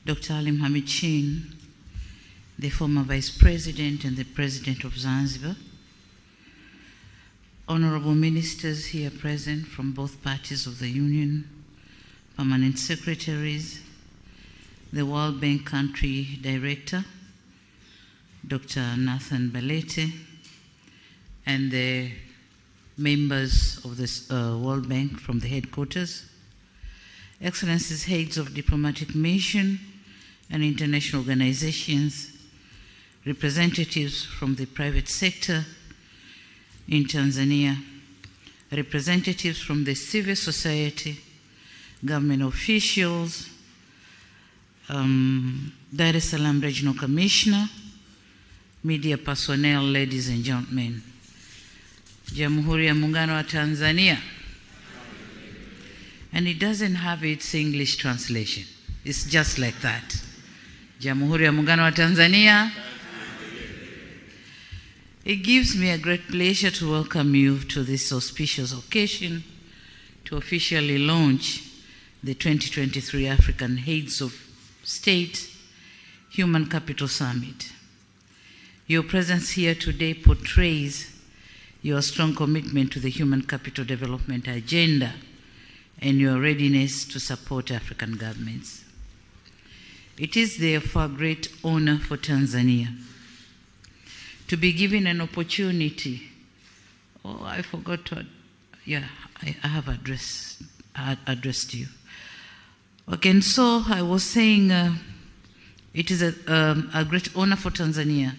Dr. Ali Mohamed Shein, the former Vice President and the President of Zanzibar, honorable ministers here present from both parties of the Union, permanent secretaries, the World Bank Country Director, Dr. Nathan Balete, and the members of this World Bank from the headquarters, Excellencies, heads of diplomatic mission and international organizations, representatives from the private sector in Tanzania, representatives from the civil society, government officials, Dar es Salaam Regional Commissioner, media personnel, ladies and gentlemen. Jamhuri ya Muungano wa Tanzania. And it doesn't have its English translation. It's just like that. Jamhuri ya Muungano wa Tanzania. It gives me a great pleasure to welcome you to this auspicious occasion to officially launch the 2023 African Heads of State Human Capital Summit. Your presence here today portrays your strong commitment to the human capital development agenda and your readiness to support African governments. It is therefore a great honor for Tanzania to be given an opportunity. Oh, I forgot to, I have addressed you. Okay, and so I was saying it is a great honor for Tanzania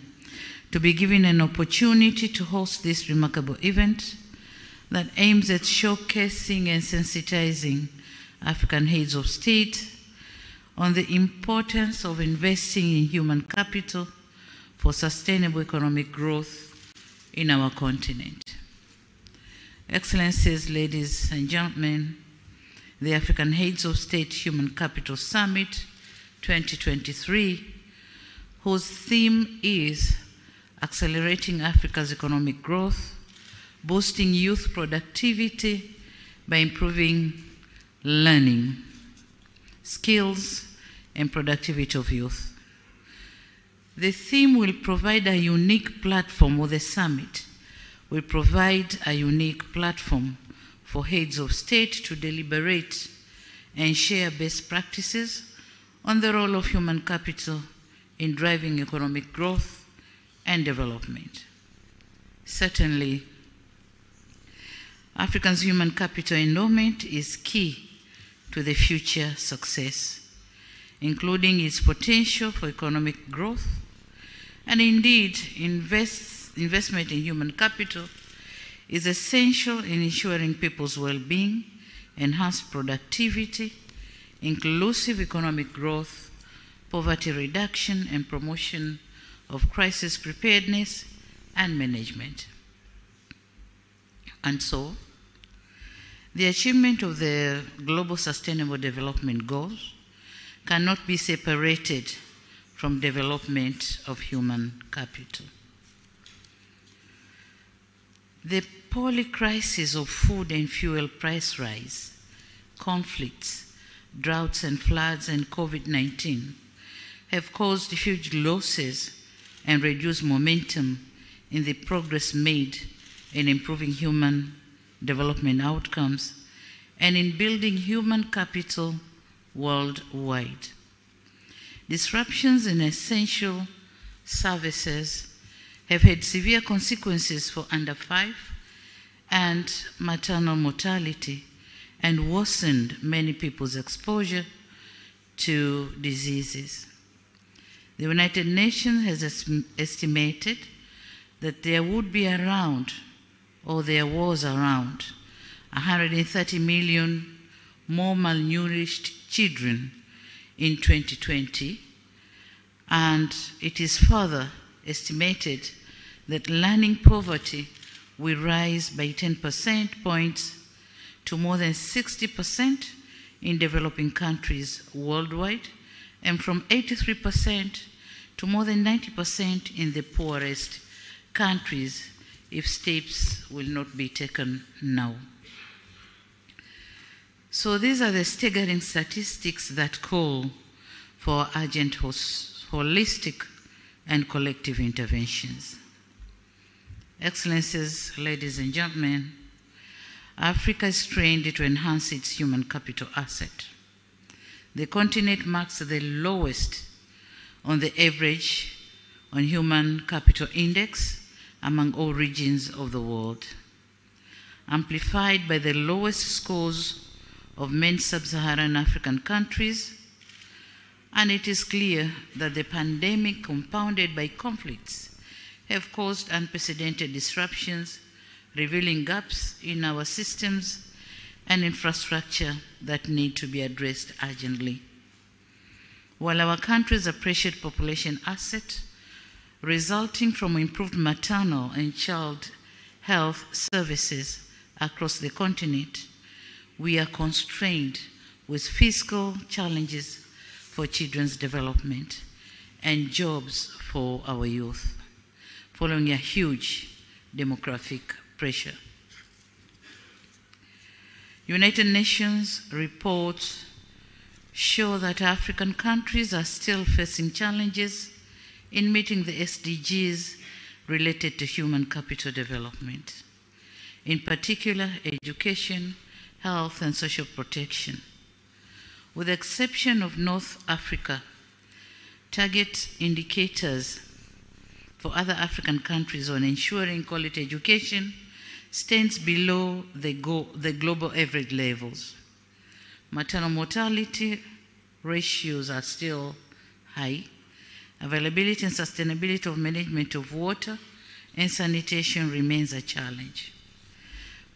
to be given an opportunity to host this remarkable event that aims at showcasing and sensitizing African heads of state on the importance of investing in human capital for sustainable economic growth in our continent. Excellencies, ladies and gentlemen, the African Heads of State Human Capital Summit 2023, whose theme is Accelerating Africa's Economic Growth, boosting youth productivity by improving learning, skills, and productivity of youth. The theme will provide a unique platform, or the summit will provide a unique platform for heads of state to deliberate and share best practices on the role of human capital in driving economic growth and development. Certainly, Africa's human capital endowment is key to the future success, including its potential for economic growth, and indeed, investment in human capital is essential in ensuring people's well-being, enhanced productivity, inclusive economic growth, poverty reduction, and promotion of crisis preparedness and management. And so, the achievement of the Global Sustainable Development Goals cannot be separated from development of human capital. The polycrisis of food and fuel price rise, conflicts, droughts and floods, and COVID-19 have caused huge losses and reduced momentum in the progress made in improving human development outcomes and in building human capital worldwide. Disruptions in essential services have had severe consequences for under 5 and maternal mortality and worsened many people's exposure to diseases. The United Nations has estimated that there would be around, or there was around, 130 million more malnourished children in 2020, and it is further estimated that learning poverty will rise by 10% points to more than 60% in developing countries worldwide, and from 83% to more than 90% in the poorest countries if steps will not be taken now. So these are the staggering statistics that call for urgent holistic and collective interventions. Excellencies, ladies and gentlemen, Africa is trained to enhance its human capital asset. The continent marks the lowest on the average on human capital index among all regions of the world, amplified by the lowest scores of many sub-Saharan African countries, and it is clear that the pandemic, compounded by conflicts, have caused unprecedented disruptions, revealing gaps in our systems and infrastructure that need to be addressed urgently. While our countries appreciate population asset resulting from improved maternal and child health services across the continent, we are constrained with fiscal challenges for children's development and jobs for our youth, following a huge demographic pressure. United Nations reports show that African countries are still facing challenges in meeting the SDGs related to human capital development, in particular education, health, and social protection. With the exception of North Africa, target indicators for other African countries on ensuring quality education stands below the global average levels. Maternal mortality ratios are still high. Availability and sustainability of management of water and sanitation remains a challenge.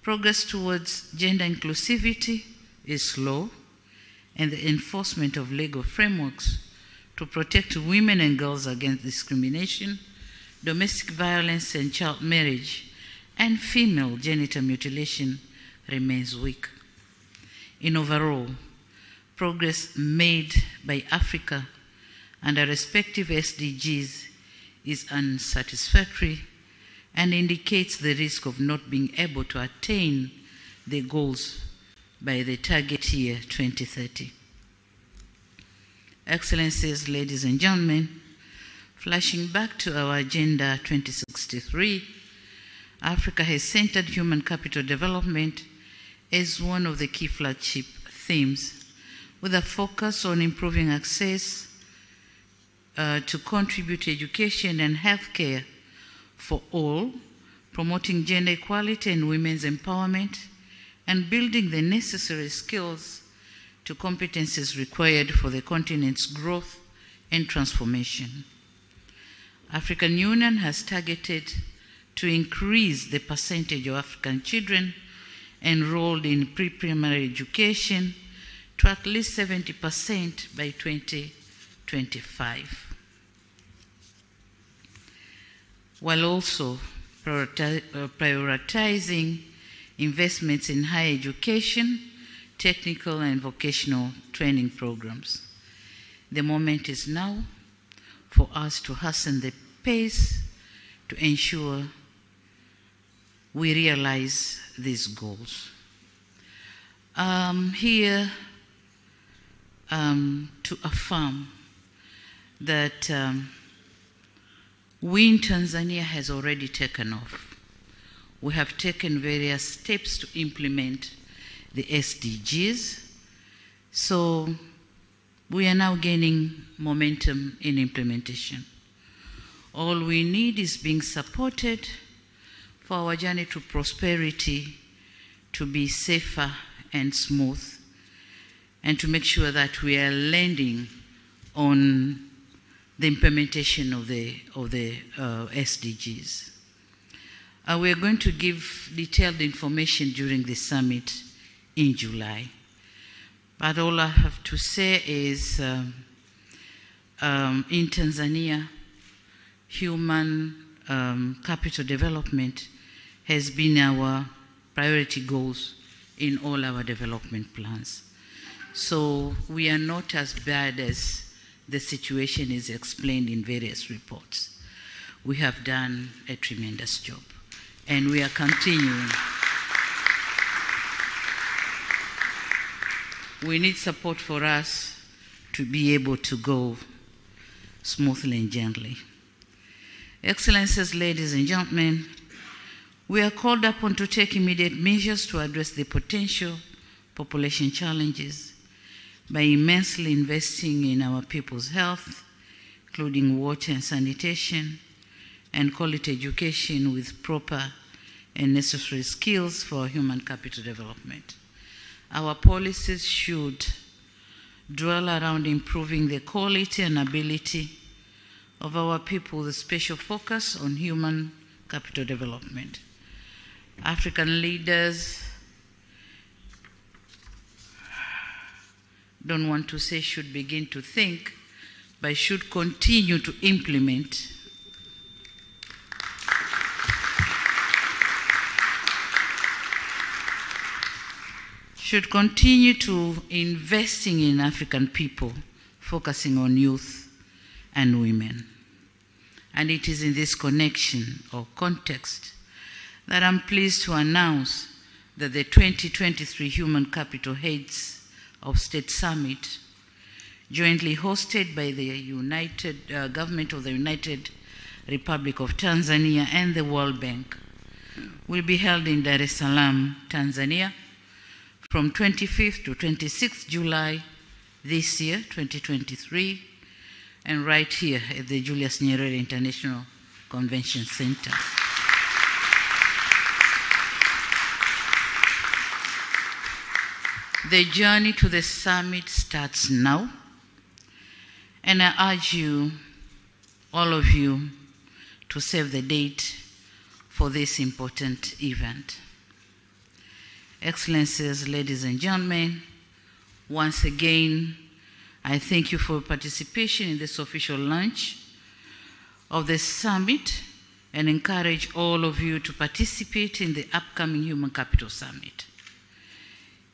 Progress towards gender inclusivity is slow, and the enforcement of legal frameworks to protect women and girls against discrimination, domestic violence and child marriage, and female genital mutilation remains weak. In overall, progress made by Africa under respective SDGs is unsatisfactory and indicates the risk of not being able to attain the goals by the target year 2030. Excellencies, ladies and gentlemen, flashing back to our Agenda 2063, Africa has centered human capital development as one of the key flagship themes, with a focus on improving access to contribute to education and healthcare for all, promoting gender equality and women's empowerment, and building the necessary skills to competencies required for the continent's growth and transformation. African Union has targeted to increase the percentage of African children enrolled in pre-primary education to at least 70% by 2025, while also prioritizing investments in higher education, technical and vocational training programs. The moment is now for us to hasten the pace to ensure we realize these goals. Here to affirm that we in Tanzania has already taken off. We have taken various steps to implement the SDGs, so we are now gaining momentum in implementation. All we need is being supported for our journey to prosperity to be safer and smooth, and to make sure that we are landing on the implementation of the SDGs. We are going to give detailed information during the summit in July. But all I have to say is in Tanzania, human capital development has been our priority goals in all our development plans. So we are not as bad as the situation is explained in various reports. We have done a tremendous job, and we are continuing. we need support for us to be able to go smoothly and gently. Excellencies, ladies and gentlemen, we are called upon to take immediate measures to address the potential population challenges by immensely investing in our people's health, including water and sanitation, and quality education with proper and necessary skills for human capital development. Our policies should dwell around improving the quality and ability of our people with a special focus on human capital development. African leaders don't want to say should begin to think, but should continue to implement investing in African people, focusing on youth and women. And it is in this connection or context that I'm pleased to announce that the 2023 Human Capital Heads of State Summit, jointly hosted by the government of the United Republic of Tanzania and the World Bank, will be held in Dar es Salaam, Tanzania, from 25th to 26th July this year, 2023, and right here at the Julius Nyerere International Convention Center. The journey to the summit starts now, and I urge you, all of you, to save the date for this important event. Excellencies, ladies and gentlemen, once again, I thank you for your participation in this official launch of the summit and encourage all of you to participate in the upcoming Human Capital Summit.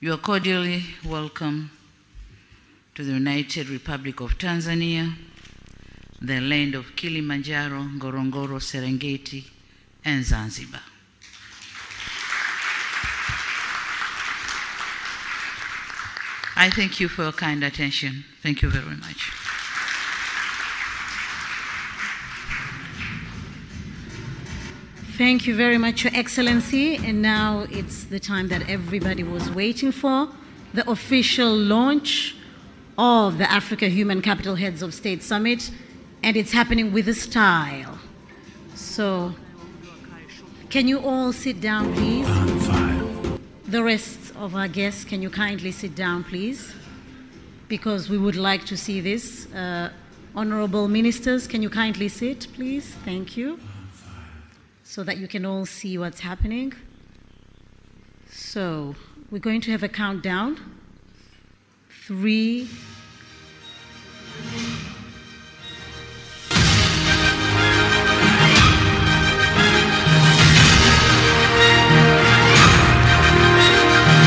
You are cordially welcome to the United Republic of Tanzania, the land of Kilimanjaro, Ngorongoro, Serengeti, and Zanzibar. I thank you for your kind attention. Thank you very much. Thank you very much, Your Excellency. And now it's the time that everybody was waiting for, the official launch of the Africa Human Capital Heads of State Summit, and it's happening with a style. So, can you all sit down, please? The rest of our guests, can you kindly sit down, please? Because we would like to see this. Honorable ministers, can you kindly sit, please? Thank you. So that you can all see what's happening. So, we're going to have a countdown. 3,